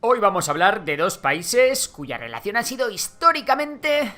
Hoy vamos a hablar de dos países cuya relación ha sido históricamente,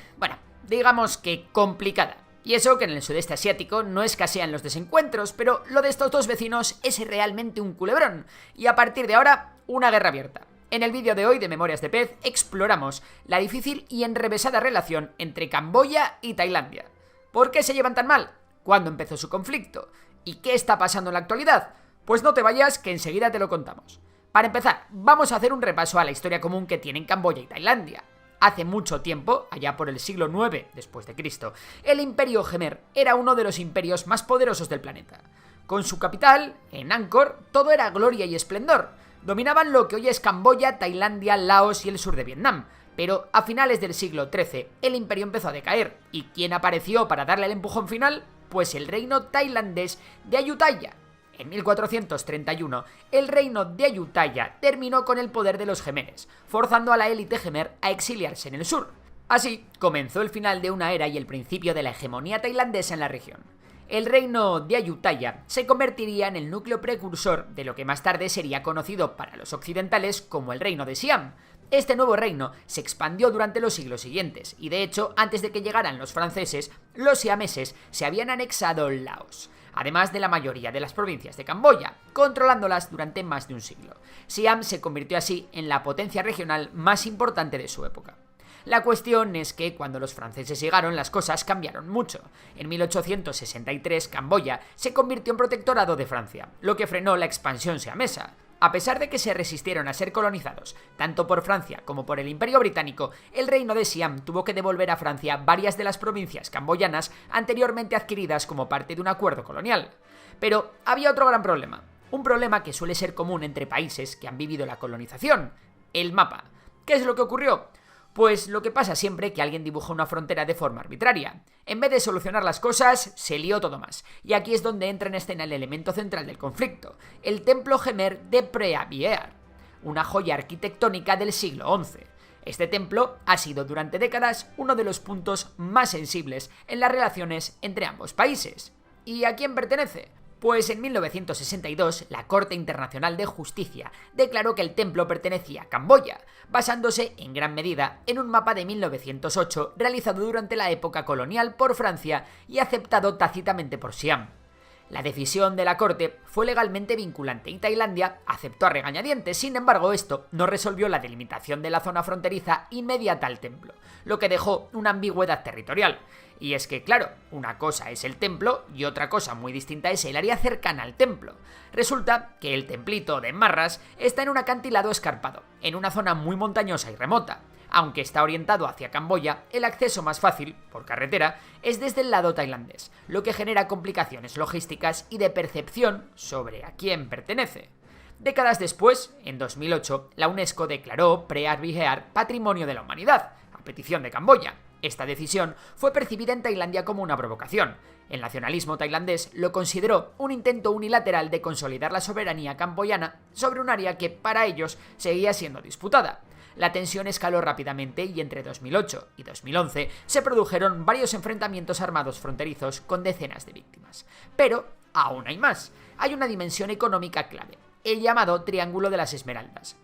digamos que complicada. Y eso que en el sudeste asiático no escasean los desencuentros, pero lo de estos dos vecinos es realmente un culebrón. Y a partir de ahora, una guerra abierta. En el vídeo de hoy de Memorias de Pez exploramos la difícil y enrevesada relación entre Camboya y Tailandia. ¿Por qué se llevan tan mal? ¿Cuándo empezó su conflicto? ¿Y qué está pasando en la actualidad? Pues no te vayas, que enseguida te lo contamos. Para empezar, vamos a hacer un repaso a la historia común que tienen Camboya y Tailandia. Hace mucho tiempo, allá por el siglo IX después de Cristo, el Imperio Khmer era uno de los imperios más poderosos del planeta. Con su capital, en Angkor, todo era gloria y esplendor. Dominaban lo que hoy es Camboya, Tailandia, Laos y el sur de Vietnam. Pero a finales del siglo XIII, el imperio empezó a decaer. ¿Y quién apareció para darle el empujón final? Pues el reino tailandés de Ayutthaya. En 1431, el reino de Ayutthaya terminó con el poder de los Khmeres, forzando a la élite Khmer a exiliarse en el sur. Así, comenzó el final de una era y el principio de la hegemonía tailandesa en la región. El reino de Ayutthaya se convertiría en el núcleo precursor de lo que más tarde sería conocido para los occidentales como el reino de Siam. Este nuevo reino se expandió durante los siglos siguientes, y de hecho, antes de que llegaran los franceses, los siameses se habían anexado Laos, además de la mayoría de las provincias de Camboya, controlándolas durante más de un siglo. Siam se convirtió así en la potencia regional más importante de su época. La cuestión es que cuando los franceses llegaron las cosas cambiaron mucho. En 1863 Camboya se convirtió en protectorado de Francia, lo que frenó la expansión siamesa. A pesar de que se resistieron a ser colonizados, tanto por Francia como por el Imperio Británico, el reino de Siam tuvo que devolver a Francia varias de las provincias camboyanas anteriormente adquiridas como parte de un acuerdo colonial. Pero había otro gran problema, un problema que suele ser común entre países que han vivido la colonización: el mapa. ¿Qué es lo que ocurrió? Pues lo que pasa siempre que alguien dibuja una frontera de forma arbitraria. En vez de solucionar las cosas, se lió todo más. Y aquí es donde entra en escena el elemento central del conflicto: el templo Khmer de Preah Vihear, una joya arquitectónica del siglo XI. Este templo ha sido durante décadas uno de los puntos más sensibles en las relaciones entre ambos países. ¿Y a quién pertenece? Pues en 1962, la Corte Internacional de Justicia declaró que el templo pertenecía a Camboya, basándose en gran medida en un mapa de 1908 realizado durante la época colonial por Francia y aceptado tácitamente por Siam. La decisión de la Corte fue legalmente vinculante y Tailandia aceptó a regañadientes. Sin embargo, esto no resolvió la delimitación de la zona fronteriza inmediata al templo, lo que dejó una ambigüedad territorial. Y es que, claro, una cosa es el templo y otra cosa muy distinta es el área cercana al templo. Resulta que el templito de Marras está en un acantilado escarpado, en una zona muy montañosa y remota. Aunque está orientado hacia Camboya, el acceso más fácil, por carretera, es desde el lado tailandés, lo que genera complicaciones logísticas y de percepción sobre a quién pertenece. Décadas después, en 2008, la UNESCO declaró Preah Vihear Patrimonio de la Humanidad, a petición de Camboya. Esta decisión fue percibida en Tailandia como una provocación. El nacionalismo tailandés lo consideró un intento unilateral de consolidar la soberanía camboyana sobre un área que, para ellos, seguía siendo disputada. La tensión escaló rápidamente y entre 2008 y 2011 se produjeron varios enfrentamientos armados fronterizos con decenas de víctimas. Pero aún hay más. Hay una dimensión económica clave: el llamado Triángulo de las Esmeraldas,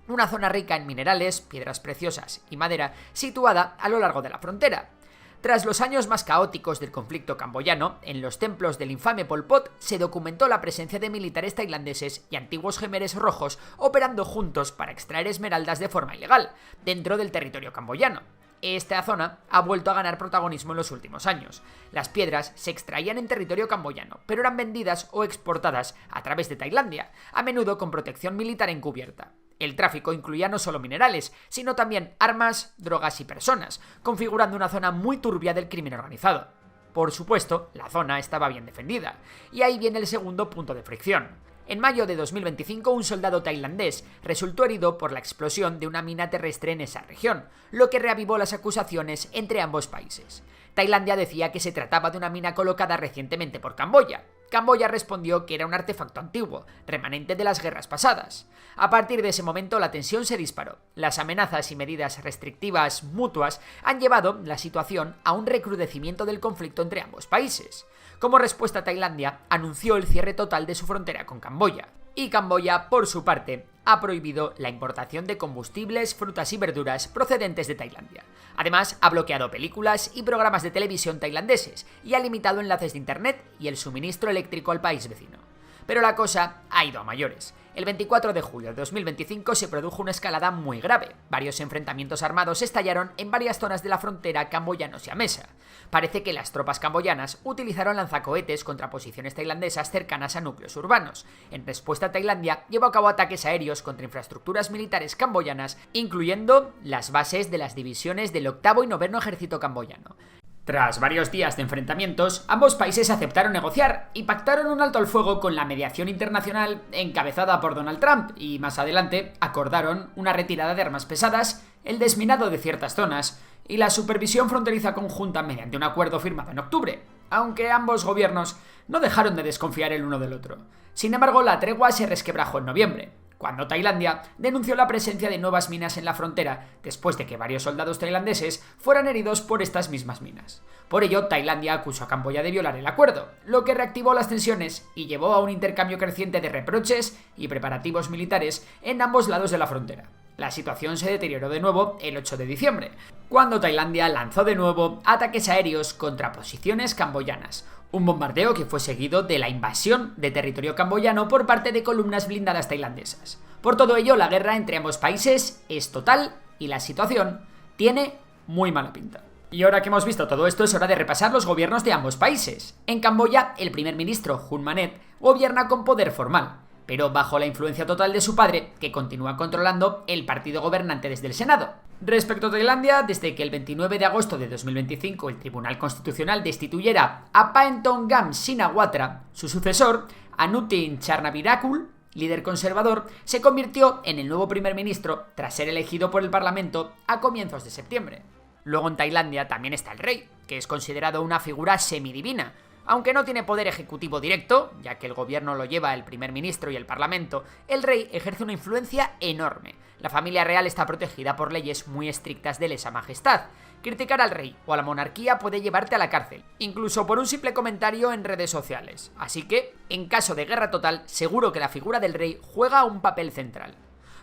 una zona rica en minerales, piedras preciosas y madera situada a lo largo de la frontera. Tras los años más caóticos del conflicto camboyano, en los templos del infame Pol Pot se documentó la presencia de militares tailandeses y antiguos Khmeres rojos operando juntos para extraer esmeraldas de forma ilegal, dentro del territorio camboyano. Esta zona ha vuelto a ganar protagonismo en los últimos años. Las piedras se extraían en territorio camboyano, pero eran vendidas o exportadas a través de Tailandia, a menudo con protección militar encubierta. El tráfico incluía no solo minerales, sino también armas, drogas y personas, configurando una zona muy turbia del crimen organizado. Por supuesto, la zona estaba bien defendida, y ahí viene el segundo punto de fricción. En mayo de 2025, un soldado tailandés resultó herido por la explosión de una mina terrestre en esa región, lo que reavivó las acusaciones entre ambos países. Tailandia decía que se trataba de una mina colocada recientemente por Camboya. Camboya respondió que era un artefacto antiguo, remanente de las guerras pasadas. A partir de ese momento la tensión se disparó. Las amenazas y medidas restrictivas mutuas han llevado la situación a un recrudecimiento del conflicto entre ambos países. Como respuesta, Tailandia anunció el cierre total de su frontera con Camboya. Y Camboya, por su parte, ha prohibido la importación de combustibles, frutas y verduras procedentes de Tailandia. Además, ha bloqueado películas y programas de televisión tailandeses y ha limitado enlaces de internet y el suministro eléctrico al país vecino. Pero la cosa ha ido a mayores. El 24 de julio de 2025 se produjo una escalada muy grave. Varios enfrentamientos armados estallaron en varias zonas de la frontera camboyano-siamesa. Parece que las tropas camboyanas utilizaron lanzacohetes contra posiciones tailandesas cercanas a núcleos urbanos. En respuesta, Tailandia llevó a cabo ataques aéreos contra infraestructuras militares camboyanas, incluyendo las bases de las divisiones del 8º y 9º Ejército camboyano. Tras varios días de enfrentamientos, ambos países aceptaron negociar y pactaron un alto al fuego con la mediación internacional encabezada por Donald Trump y más adelante acordaron una retirada de armas pesadas, el desminado de ciertas zonas y la supervisión fronteriza conjunta mediante un acuerdo firmado en octubre, aunque ambos gobiernos no dejaron de desconfiar el uno del otro. Sin embargo, la tregua se resquebrajó en noviembre, cuando Tailandia denunció la presencia de nuevas minas en la frontera después de que varios soldados tailandeses fueran heridos por estas mismas minas. Por ello, Tailandia acusó a Camboya de violar el acuerdo, lo que reactivó las tensiones y llevó a un intercambio creciente de reproches y preparativos militares en ambos lados de la frontera. La situación se deterioró de nuevo el 8 de diciembre, cuando Tailandia lanzó de nuevo ataques aéreos contra posiciones camboyanas, un bombardeo que fue seguido de la invasión de territorio camboyano por parte de columnas blindadas tailandesas. Por todo ello, la guerra entre ambos países es total y la situación tiene muy mala pinta. Y ahora que hemos visto todo esto, es hora de repasar los gobiernos de ambos países. En Camboya, el primer ministro Hun Manet gobierna con poder formal, pero bajo la influencia total de su padre, que continúa controlando el partido gobernante desde el Senado. Respecto a Tailandia, desde que el 29 de agosto de 2025 el Tribunal Constitucional destituyera a Paetongam Shinawatra, su sucesor, Anutin Charnvirakul, líder conservador, se convirtió en el nuevo primer ministro tras ser elegido por el Parlamento a comienzos de septiembre. Luego en Tailandia también está el rey, que es considerado una figura semidivina. Aunque no tiene poder ejecutivo directo, ya que el gobierno lo lleva el primer ministro y el parlamento, el rey ejerce una influencia enorme. La familia real está protegida por leyes muy estrictas de lesa majestad. Criticar al rey o a la monarquía puede llevarte a la cárcel, incluso por un simple comentario en redes sociales. Así que, en caso de guerra total, seguro que la figura del rey juega un papel central.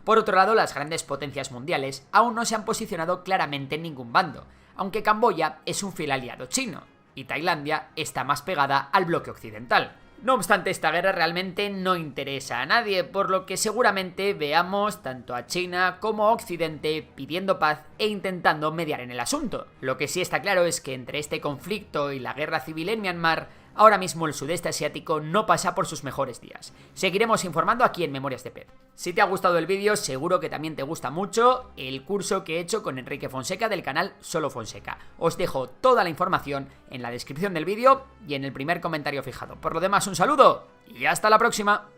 Por otro lado, las grandes potencias mundiales aún no se han posicionado claramente en ningún bando, aunque Camboya es un fiel aliado chino y Tailandia está más pegada al bloque occidental. No obstante, esta guerra realmente no interesa a nadie, por lo que seguramente veamos tanto a China como a Occidente pidiendo paz e intentando mediar en el asunto. Lo que sí está claro es que entre este conflicto y la guerra civil en Myanmar, ahora mismo el sudeste asiático no pasa por sus mejores días. Seguiremos informando aquí en Memorias de Pet. Si te ha gustado el vídeo, seguro que también te gusta mucho el curso que he hecho con Enrique Fonseca del canal Solo Fonseca. Os dejo toda la información en la descripción del vídeo y en el primer comentario fijado. Por lo demás, un saludo y hasta la próxima.